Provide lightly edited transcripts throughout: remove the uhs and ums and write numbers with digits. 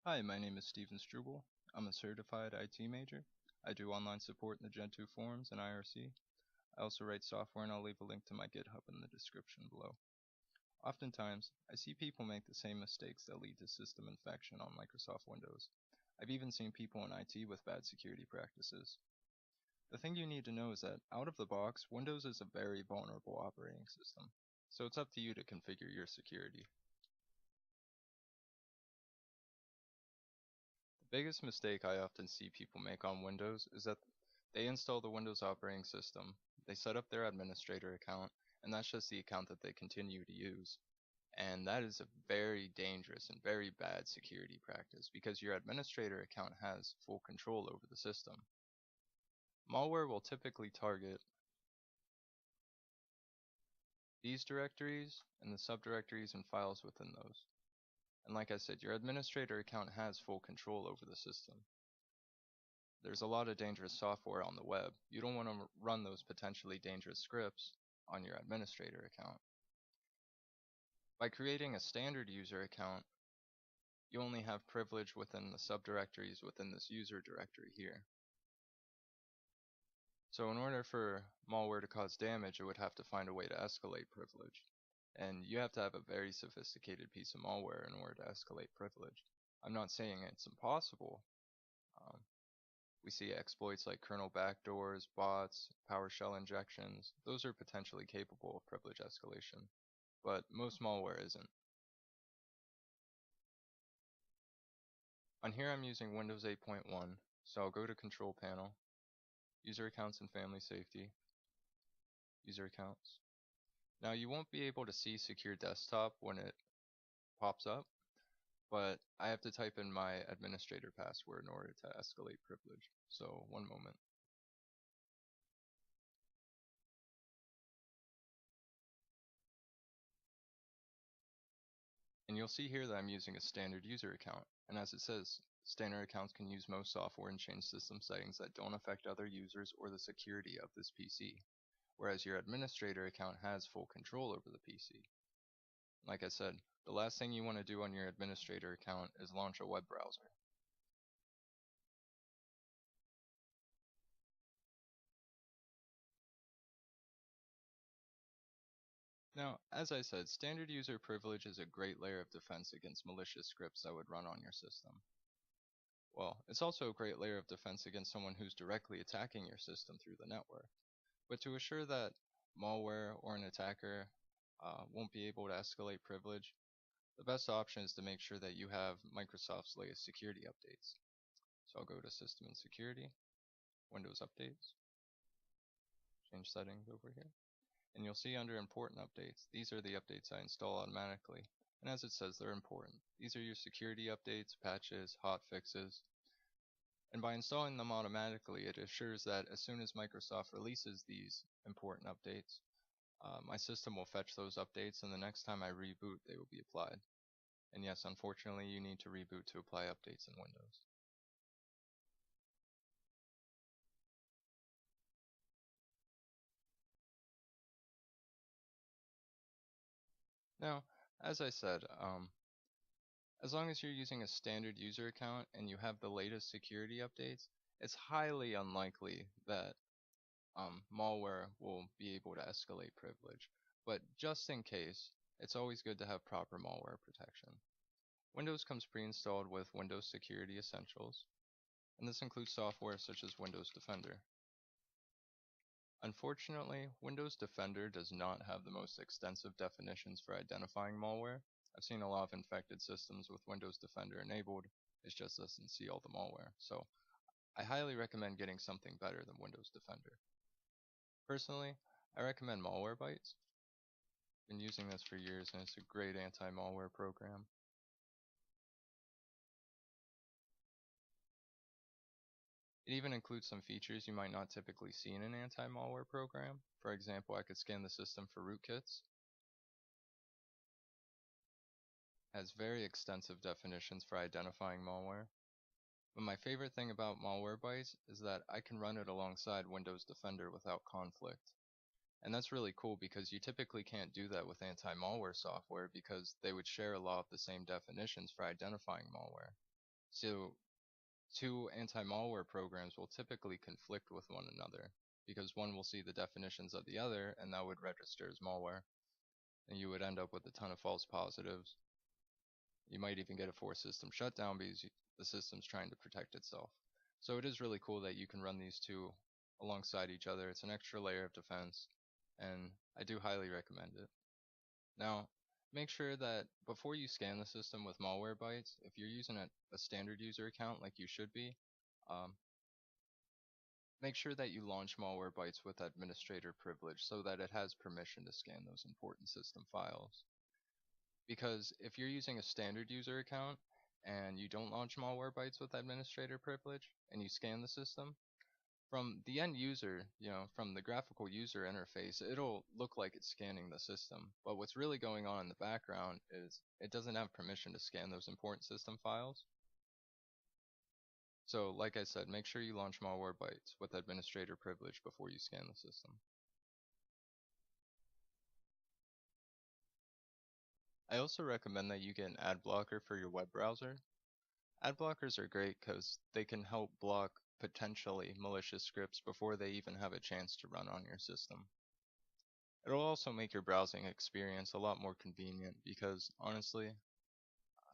Hi, my name is Steven Struble. I'm a certified IT major. I do online support in the Gen2 forums and IRC. I also write software, and I'll leave a link to my GitHub in the description below. Oftentimes, I see people make the same mistakes that lead to system infection on Microsoft Windows. I've even seen people in IT with bad security practices. The thing you need to know is that out of the box, Windows is a very vulnerable operating system, so it's up to you to configure your security. The biggest mistake I often see people make on Windows is that they install the Windows operating system, they set up their administrator account, and that's just the account that they continue to use. And that is a very dangerous and very bad security practice because your administrator account has full control over the system. Malware will typically target these directories and the subdirectories and files within those. And like I said, your administrator account has full control over the system. There's a lot of dangerous software on the web. You don't want to run those potentially dangerous scripts on your administrator account. By creating a standard user account, you only have privilege within the subdirectories within this user directory here. So in order for malware to cause damage, it would have to find a way to escalate privilege. And you have to have a very sophisticated piece of malware in order to escalate privilege. I'm not saying it's impossible. Um, We see exploits like kernel backdoors, bots, PowerShell injections. Those are potentially capable of privilege escalation, but most malware isn't. On here I'm using Windows 8.1, so I'll go to Control Panel, User Accounts and Family Safety, User Accounts. Now you won't be able to see Secure Desktop when it pops up, but I have to type in my administrator password in order to escalate privilege. So one moment. And you'll see here that I'm using a standard user account. And as it says, standard accounts can use most software and change system settings that don't affect other users or the security of this PC. Whereas your administrator account has full control over the PC. Like I said, the last thing you want to do on your administrator account is launch a web browser. Now, as I said, standard user privilege is a great layer of defense against malicious scripts that would run on your system. Well, it's also a great layer of defense against someone who's directly attacking your system through the network. But to assure that malware or an attacker won't be able to escalate privilege, the best option is to make sure that you have Microsoft's latest security updates. So I'll go to System and Security, Windows Updates, change settings over here. And you'll see under Important Updates, these are the updates I install automatically. And as it says, they're important. These are your security updates, patches, hotfixes. And by installing them automatically, it assures that as soon as Microsoft releases these important updates, my system will fetch those updates, and the next time I reboot, they will be applied. And yes, unfortunately, you need to reboot to apply updates in Windows. Now, as I said, as long as you're using a standard user account and you have the latest security updates, it's highly unlikely that malware will be able to escalate privilege. But just in case, it's always good to have proper malware protection. Windows comes pre-installed with Windows Security Essentials, and this includes software such as Windows Defender. Unfortunately, Windows Defender does not have the most extensive definitions for identifying malware. I've seen a lot of infected systems with Windows Defender enabled, it just doesn't see all the malware. So I highly recommend getting something better than Windows Defender. Personally, I recommend Malwarebytes. Been using this for years and it's a great anti-malware program. It even includes some features you might not typically see in an anti-malware program. For example, I could scan the system for rootkits. Has very extensive definitions for identifying malware. But my favorite thing about Malwarebytes is that I can run it alongside Windows Defender without conflict. And that's really cool because you typically can't do that with anti-malware software because they would share a lot of the same definitions for identifying malware. So two anti-malware programs will typically conflict with one another because one will see the definitions of the other and that would register as malware, and you would end up with a ton of false positives. You might even get a forced system shutdown because the system's trying to protect itself. So it is really cool that you can run these two alongside each other. It's an extra layer of defense, and I do highly recommend it. Now, make sure that before you scan the system with Malwarebytes, if you're using a standard user account like you should be, um, make sure that you launch Malwarebytes with administrator privilege so that it has permission to scan those important system files. Because if you're using a standard user account and you don't launch Malwarebytes with administrator privilege and you scan the system, from the end user, from the graphical user interface, it'll look like it's scanning the system. But what's really going on in the background is it doesn't have permission to scan those important system files. So, like I said, make sure you launch Malwarebytes with administrator privilege before you scan the system. I also recommend that you get an ad blocker for your web browser. Ad blockers are great because they can help block potentially malicious scripts before they even have a chance to run on your system. It'll also make your browsing experience a lot more convenient because, honestly,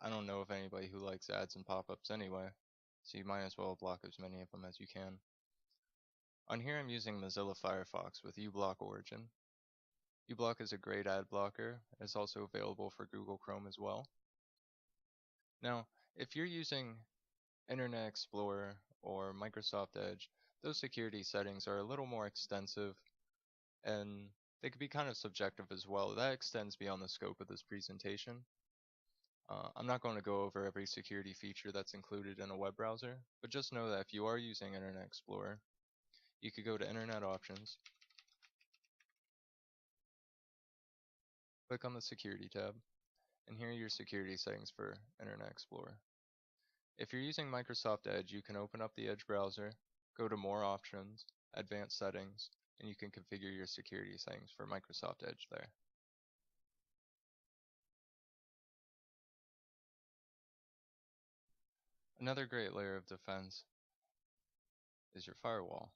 I don't know of anybody who likes ads and pop-ups anyway, so you might as well block as many of them as you can. On here I'm using Mozilla Firefox with uBlock Origin. uBlock is a great ad blocker. It's also available for Google Chrome as well. Now, if you're using Internet Explorer or Microsoft Edge, those security settings are a little more extensive and they could be kind of subjective as well. That extends beyond the scope of this presentation. I'm not going to go over every security feature that's included in a web browser, but just know that if you are using Internet Explorer, you could go to Internet Options, click on the Security tab, and here are your security settings for Internet Explorer. If you're using Microsoft Edge, you can open up the Edge browser, go to More Options, Advanced Settings, and you can configure your security settings for Microsoft Edge there. Another great layer of defense is your firewall.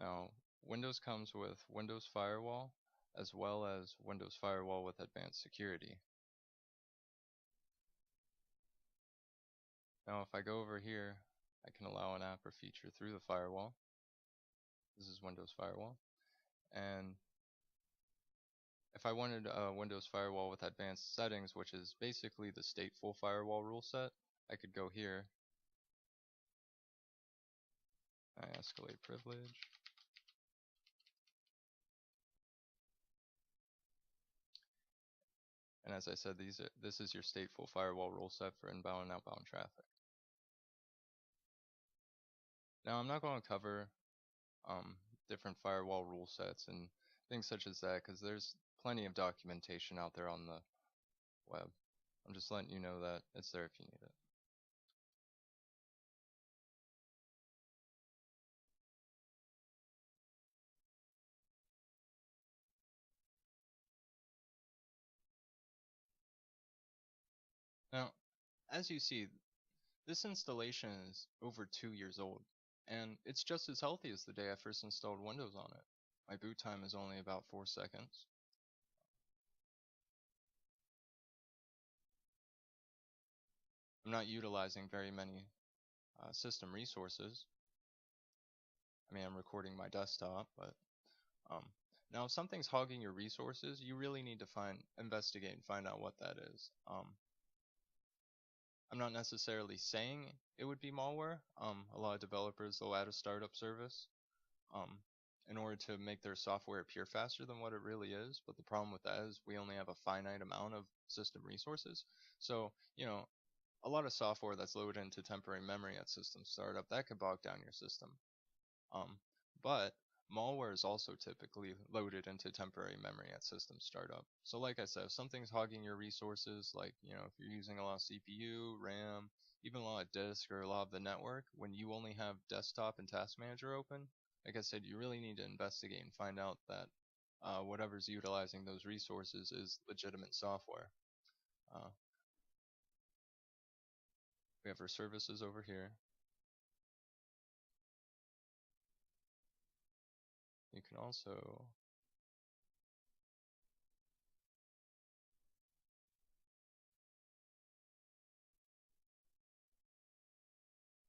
Now, Windows comes with Windows Firewall as well as Windows Firewall with Advanced Security. Now, if I go over here, I can allow an app or feature through the firewall. This is Windows Firewall. And if I wanted a Windows Firewall with Advanced Settings, which is basically the stateful firewall rule set, I could go here. I escalate privilege. And as I said, this is your stateful firewall rule set for inbound and outbound traffic. Now, I'm not going to cover different firewall rule sets and things such as that because there's plenty of documentation out there on the web. I'm just letting you know that it's there if you need it. Now, as you see, this installation is over 2 years old, and it's just as healthy as the day I first installed Windows on it. My boot time is only about 4 seconds. I'm not utilizing very many system resources. I mean, I'm recording my desktop, but now if something's hogging your resources, you really need to investigate and find out what that is. I'm not necessarily saying it would be malware. A lot of developers will add a startup service in order to make their software appear faster than what it really is. But the problem with that is we only have a finite amount of system resources. So, a lot of software that's loaded into temporary memory at system startup, that could bog down your system. But malware is also typically loaded into temporary memory at system startup. So like I said, if something's hogging your resources, like if you're using a lot of CPU, RAM, even a lot of disk or a lot of the network, when you only have desktop and task manager open, like I said, you really need to investigate and find out that whatever's utilizing those resources is legitimate software. We have our services over here. You can also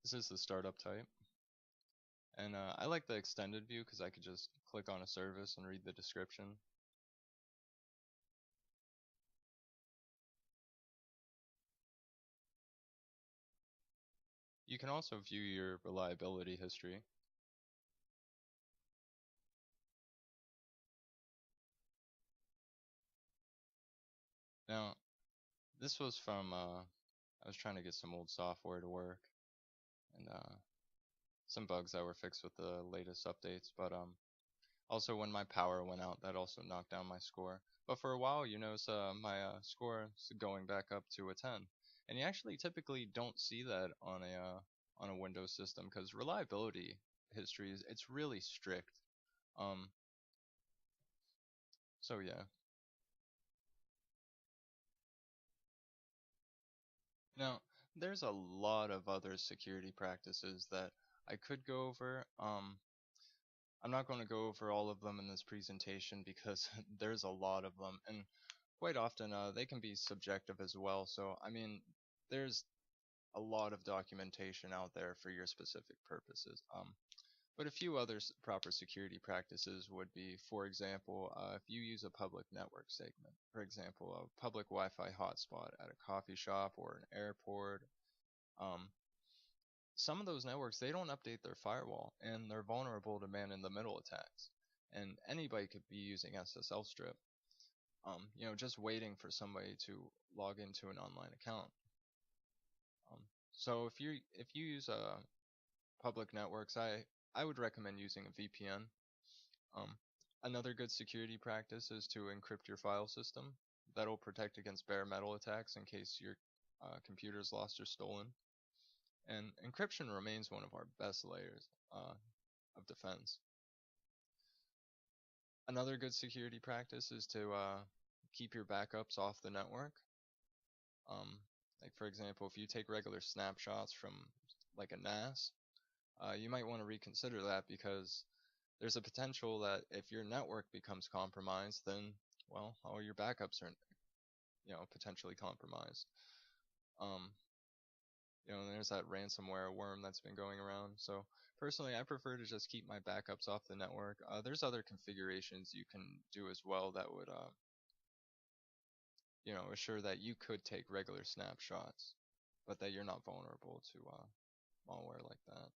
this is the startup type. And I like the extended view because I could just click on a service and read the description. You can also view your reliability history. Now, this was from, I was trying to get some old software to work, and some bugs that were fixed with the latest updates, but also when my power went out, that also knocked down my score. But for a while, you notice my score is going back up to a 10. And you actually typically don't see that on a Windows system because reliability history is it's really strict. Um, so yeah. Now, there's a lot of other security practices that I could go over. I'm not going to go over all of them in this presentation because there's a lot of them, and quite often they can be subjective as well. So, I mean, there's a lot of documentation out there for your specific purposes. But a few other proper security practices would be, for example, if you use a public network segment, for example, a public Wi-Fi hotspot at a coffee shop or an airport, um, some of those networks they don't update their firewall and they're vulnerable to man-in-the-middle attacks. And anybody could be using SSL strip, just waiting for somebody to log into an online account. Um, so if you use public networks, I would recommend using a VPN. Um, Another good security practice is to encrypt your file system. That'll protect against bare metal attacks in case your computer is lost or stolen. And encryption remains one of our best layers of defense. Another good security practice is to keep your backups off the network. Like for example, if you take regular snapshots from like a NAS, you might want to reconsider that because there's a potential that if your network becomes compromised, then well, all your backups are potentially compromised. Um, there's that ransomware worm that's been going around. So personally, I prefer to just keep my backups off the network. There's other configurations you can do as well that would assure that you could take regular snapshots, but that you're not vulnerable to malware like that.